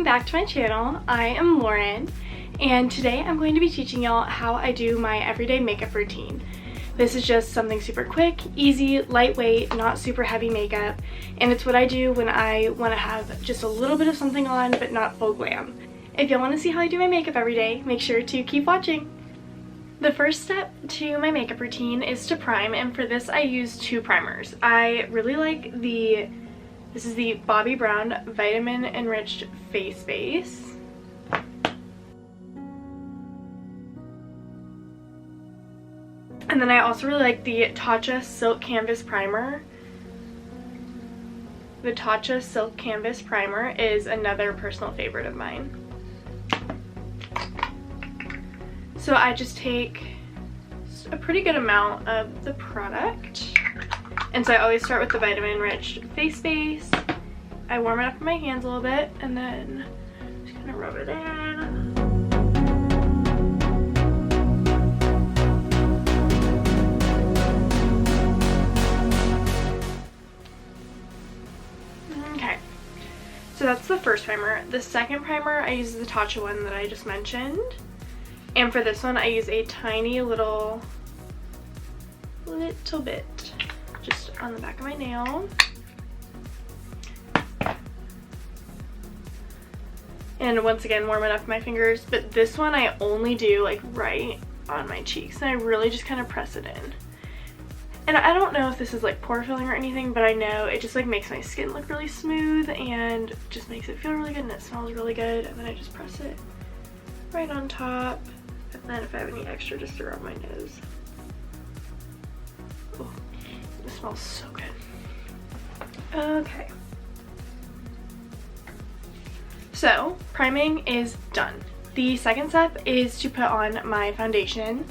back to my channel. I am Lauren, and today I'm going to be teaching y'all how I do my everyday makeup routine. This is just something super quick, easy, lightweight, not super heavy makeup, and it's what I do when I want to have just a little bit of something on but not full glam. If y'all want to see how I do my makeup every day, make sure to keep watching. The first step to my makeup routine is to prime, and for this I use two primers. I really like this is the Bobbi Brown Vitamin Enriched Face Base. And then I also really like the Tatcha Silk Canvas Primer. The Tatcha Silk Canvas Primer is another personal favorite of mine. So I just take a pretty good amount of the product. And so I always start with the Vitamin Enriched Face Base. I warm it up in my hands a little bit and then just kind of rub it in. Okay, so that's the first primer. The second primer, I use the Tatcha one that I just mentioned. And for this one, I use a tiny little bit just on the back of my nail. And once again, warm it up with my fingers. But this one I only do like right on my cheeks, and I really just kind of press it in. And I don't know if this is like pore filling or anything, but I know it just like makes my skin look really smooth and just makes it feel really good, and it smells really good. And then I just press it right on top. And then if I have any extra, just around my nose. Oh, it smells so good. Okay. So, priming is done. The second step is to put on my foundation.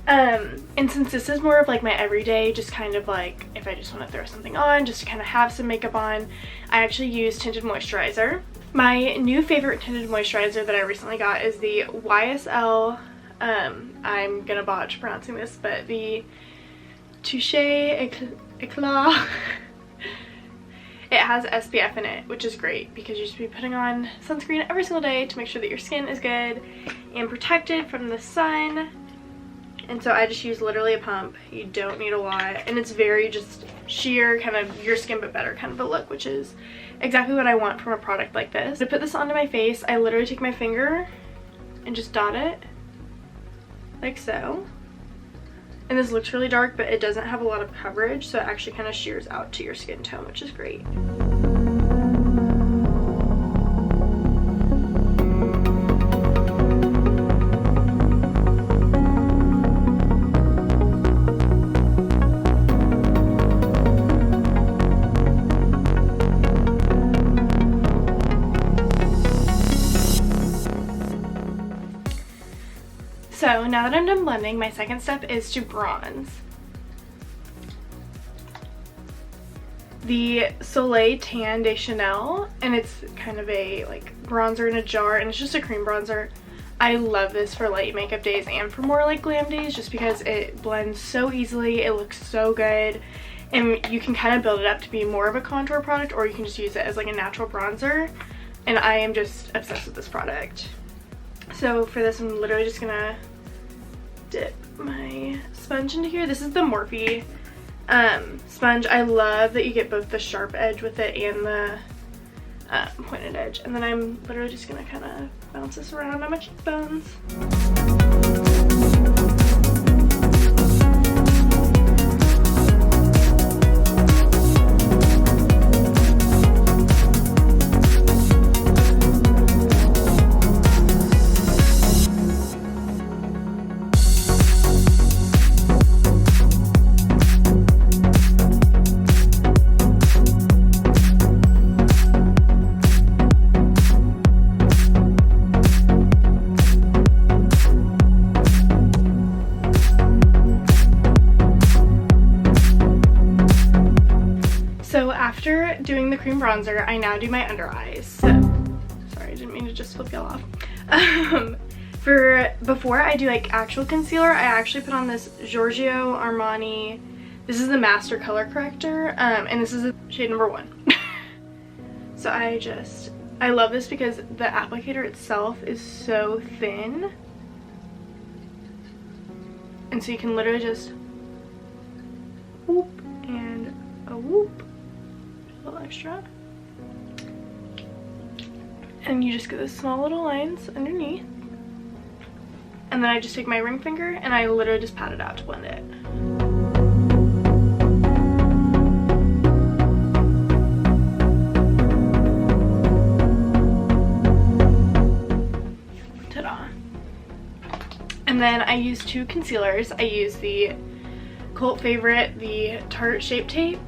And since this is more of like my everyday, just kind of like if I just want to throw something on, just to kind of have some makeup on, I actually use tinted moisturizer. My new favorite tinted moisturizer that I recently got is the YSL, I'm gonna botch pronouncing this, but the Touche Eclat. It has SPF in it, which is great because you should be putting on sunscreen every single day to make sure that your skin is good and protected from the sun. And so I just use literally a pump. You don't need a lot, and it's very just sheer, kind of your skin but better kind of a look, which is exactly what I want from a product like this. To put this onto my face, I literally take my finger and just dot it like so. And this looks really dark, but it doesn't have a lot of coverage, so it actually kind of shears out to your skin tone, which is great. So now that I'm done blending, my second step is to bronze. The Soleil Tan de Chanel, and it's kind of a like bronzer in a jar, and it's just a cream bronzer. I love this for light makeup days and for more like glam days, just because it blends so easily, it looks so good, and you can kind of build it up to be more of a contour product, or you can just use it as like a natural bronzer, and I am just obsessed with this product. So for this, I'm literally just gonna dip my sponge into here. This is the Morphe sponge. I love that you get both the sharp edge with it and the pointed edge. And then I'm literally just gonna kind of bounce this around on my cheekbones. After doing the cream bronzer, I now do my under eyes. So, sorry, I didn't mean to just flip y'all off. Before I do like actual concealer, I actually put on this Giorgio Armani. This is the Master Color Corrector, and this is shade number 1. So I just I love this because the applicator itself is so thin. And so you can literally just whoop and a whoop. A little extra. And you just get those small little lines underneath. And then I just take my ring finger and I literally just pat it out to blend it. Ta-da. And then I use two concealers. I use the cult favorite, the Tarte Shape Tape,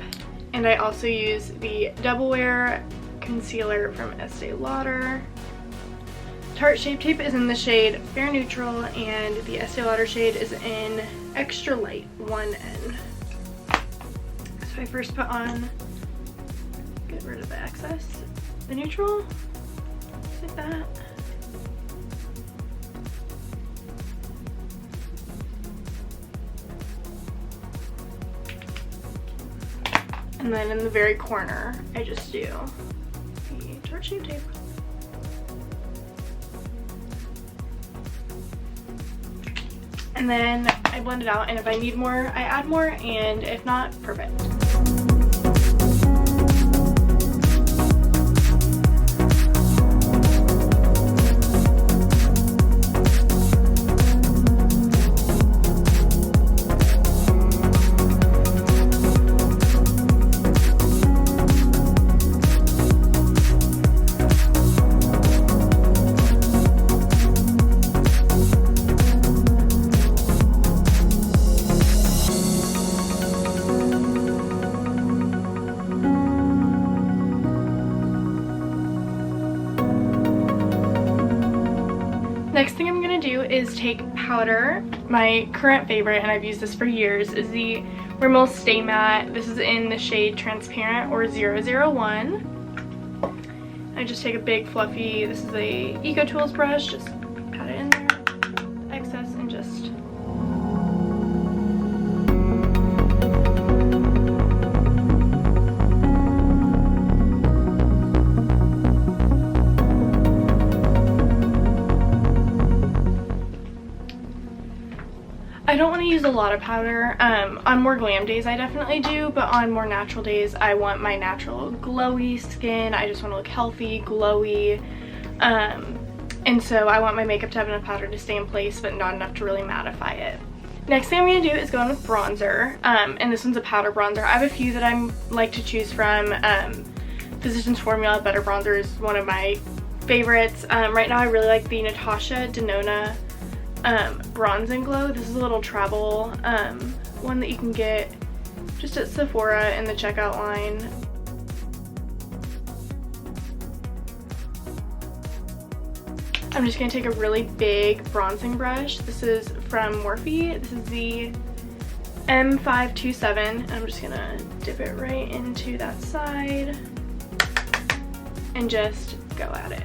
and I also use the Double Wear concealer from Estee Lauder. Tarte Shape Tape is in the shade Fair Neutral, and the Estee Lauder shade is in Extra Light 1N. So I first put on, get rid of the excess, the neutral, just like that. And then in the very corner, I just do the Tarte Shape Tape. And then I blend it out, and if I need more, I add more, and if not, perfect. Next thing I'm going to do is take powder. My current favorite, and I've used this for years, is the Rimmel Stay Matte. This is in the shade Transparent or 001. I just take a big fluffy, this is a Eco Tools brush, just pat it in there, excess, and just I don't want to use a lot of powder. On more glam days I definitely do, but on more natural days I want my natural glowy skin. I just want to look healthy, glowy, and so I want my makeup to have enough powder to stay in place but not enough to really mattify it. Next thing I'm going to do is go in with bronzer, and this one's a powder bronzer. I have a few that I like to choose from. Physicians Formula Butter Bronzer is one of my favorites. Right now I really like the Natasha Denona Bronze and Glow. This is a little travel one that you can get just at Sephora in the checkout line. I'm just going to take a really big bronzing brush. This is from Morphe. This is the M527, and I'm just going to dip it right into that side and just go at it.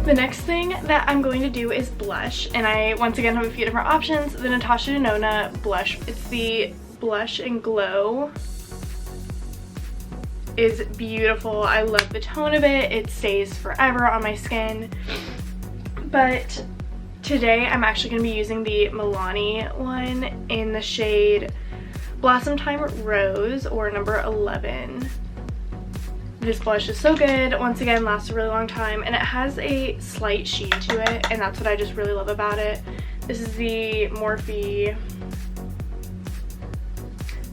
The next thing that I'm going to do is blush, and I once again have a few different options. The Natasha Denona blush, it's the Blush and Glow, is beautiful. I love the tone of it. It stays forever on my skin. But today I'm actually going to be using the Milani one in the shade Blossom Time Rose, or number 11. This blush is so good. Once again, lasts a really long time, and it has a slight sheen to it, and that's what I just really love about it. This is the Morphe.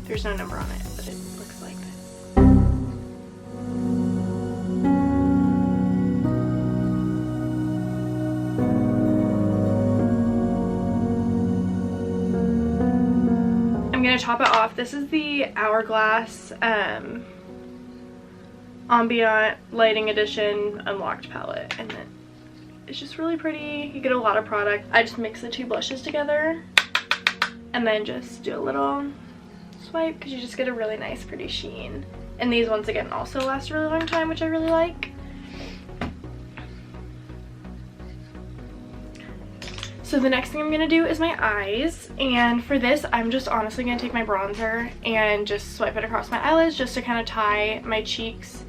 There's no number on it, but it looks like this. I'm gonna top it off. This is the Hourglass Ambient Lighting Edition Unlocked palette, and it's just really pretty. You get a lot of product. I just mix the two blushes together and then just do a little swipe because you just get a really nice pretty sheen. And these ones again also last a really long time, which I really like. So the next thing I'm gonna do is my eyes, and for this I'm just honestly gonna take my bronzer and just swipe it across my eyelids just to kind of tie my cheeks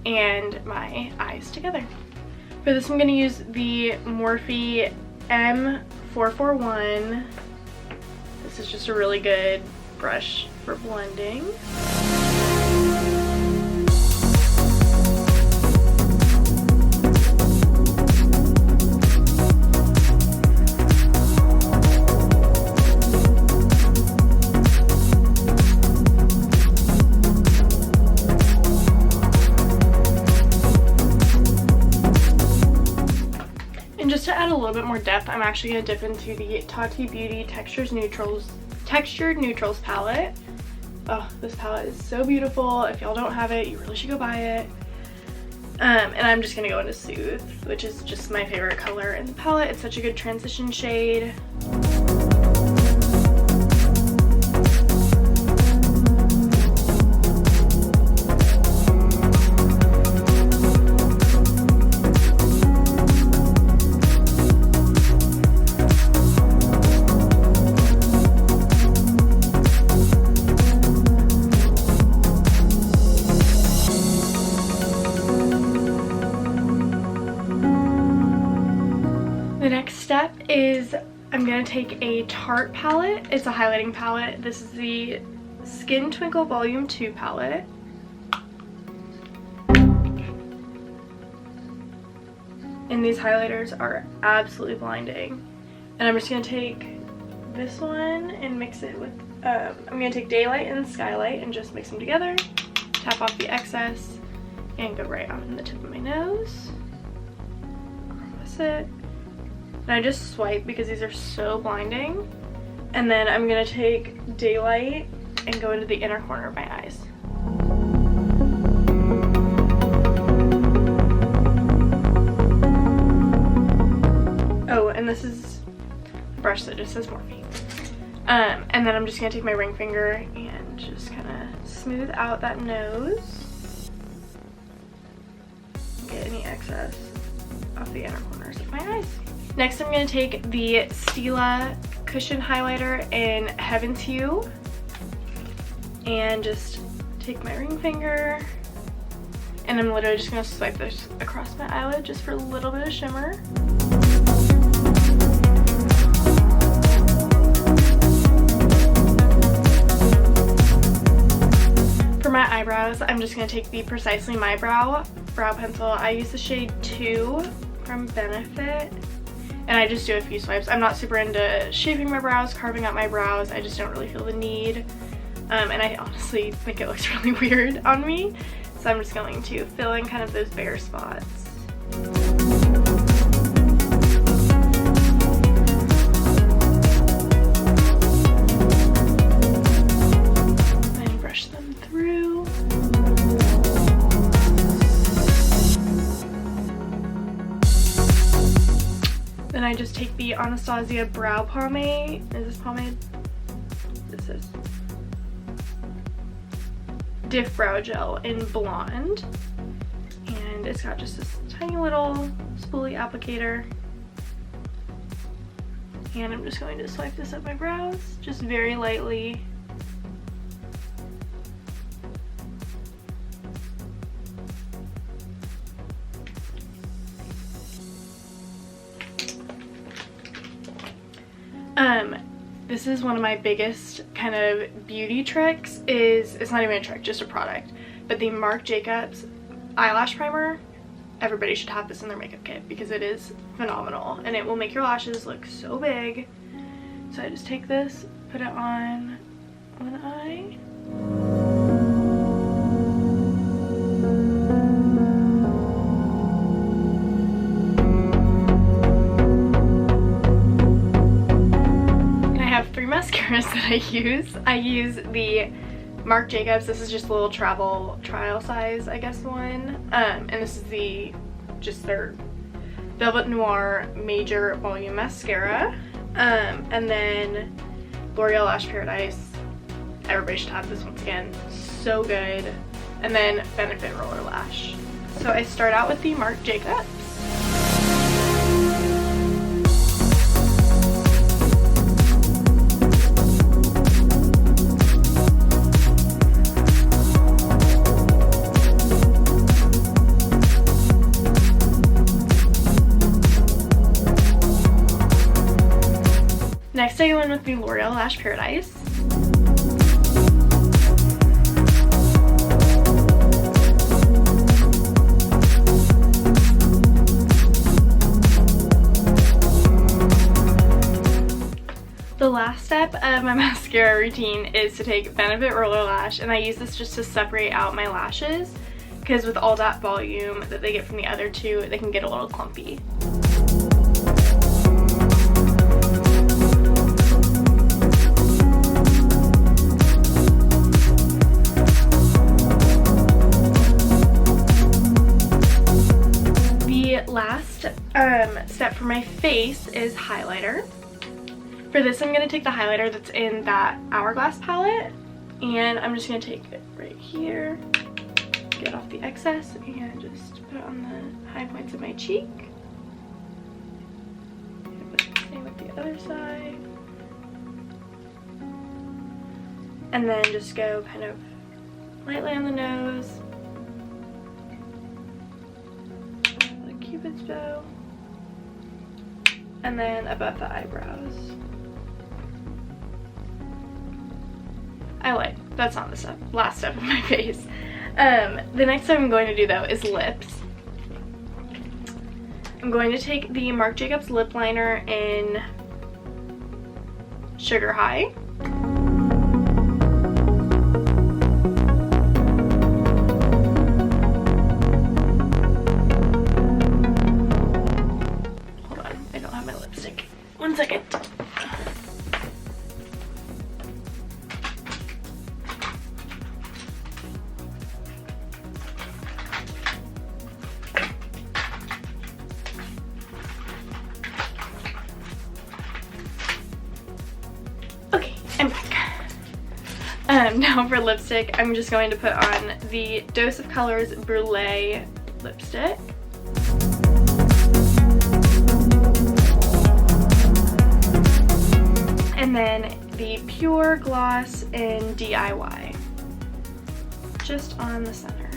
and my eyes together. For this I'm gonna use the Morphe M441. This is just a really good brush for blending. More depth, I'm actually going to dip into the Tati Beauty Textured Neutrals palette. Oh, this palette is so beautiful. If y'all don't have it, you really should go buy it. And I'm just going to go into Soothe, which is just my favorite color in the palette. It's such a good transition shade. Step is I'm going to take a Tarte palette. It's a highlighting palette. This is the Skin Twinkle Volume 2 palette. And these highlighters are absolutely blinding. And I'm just going to take this one and mix it with, I'm going to take Daylight and Skylight and just mix them together. Tap off the excess and go right on the tip of my nose. Cross it. And I just swipe because these are so blinding. And then I'm going to take Daylight and go into the inner corner of my eyes. Oh, and this is a brush that just says Morphe. And then I'm just going to take my ring finger and just kind of smooth out that nose. Get any excess off the inner corners of my eyes. Next, I'm going to take the Stila Cushion Highlighter in Heaven's Hue and just take my ring finger, and I'm literally just going to swipe this across my eyelid just for a little bit of shimmer. For my eyebrows, I'm just going to take the Precisely My Brow pencil. I use the shade 2 from Benefit. And I just do a few swipes. I'm not super into shaping my brows, carving out my brows. I just don't really feel the need. And I honestly think it looks really weird on me. So I'm just going to fill in kind of those bare spots. And brush them through. Then I just take the Anastasia Brow Pomade. Is this pomade? This is Diff Brow Gel in Blonde. And it's got just this tiny little spoolie applicator. And I'm just going to swipe this up my brows, just very lightly. This is one of my biggest kind of beauty tricks. It's not even a trick, just a product, but the Marc Jacobs eyelash primer. Everybody should have this in their makeup kit because it is phenomenal and it will make your lashes look so big. So I just take this, put it on one eye. Mascaras that I use. I use the Marc Jacobs. This is just a little travel trial size, I guess, one. And this is just their Velvet Noir Major Volume Mascara. And then L'Oreal Lash Paradise Everybody should have this once again. So good. And then Benefit Roller Lash. So I start out with the Marc Jacobs. Next I go in with the L'Oreal Lash Paradise. The last step of my mascara routine is to take Benefit Roller Lash, and I use this just to separate out my lashes because with all that volume that they get from the other two, they can get a little clumpy. Last step for my face is highlighter. For this, I'm going to take the highlighter that's in that Hourglass palette, and I'm just going to take it right here, get off the excess, and just put it on the high points of my cheek. Same with the other side. And then just go kind of lightly on the nose. Cupid's bow, and then above the eyebrows. That's not the last step of my face. The next step I'm going to do though is lips. I'm going to take the Marc Jacobs lip liner in Sugar High. One second. Okay, I'm back. Now for lipstick, I'm just going to put on the Dose of Colors Brulee lipstick. And then the Pure Gloss in DIY, just on the center.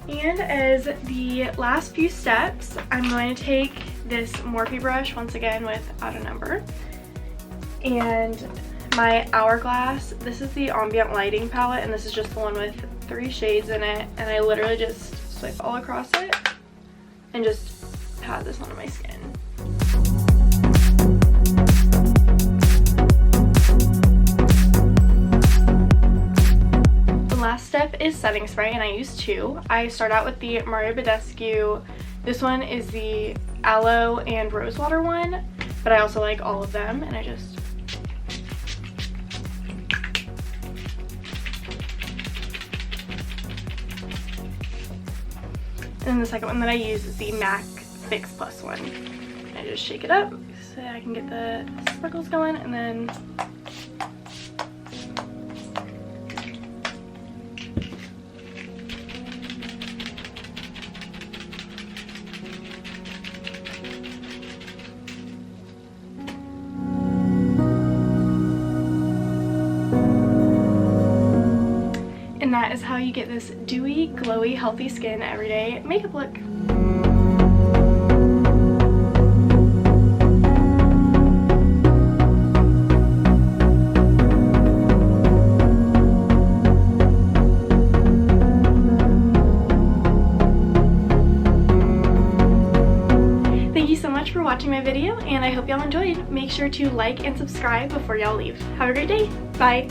And as the last few steps, I'm going to take this Morphe brush, once again with Out of Number, and my Hourglass. This is the Ambient Lighting palette, and this is just the one with 3 shades in it, and I literally just swipe all across it and just pat this onto my skin. The last step is setting spray, and I use 2. I start out with the Mario Badescu. This one is the Aloe and Rosewater one, but I also like all of them, and I just and then the second one that I use is the MAC Fix Plus one. I just shake it up so I can get the sparkles going, and then and that is how you get this dewy, glowy, healthy skin everyday makeup look. Thank you so much for watching my video, and I hope y'all enjoyed. Make sure to like and subscribe before y'all leave. Have a great day. Bye.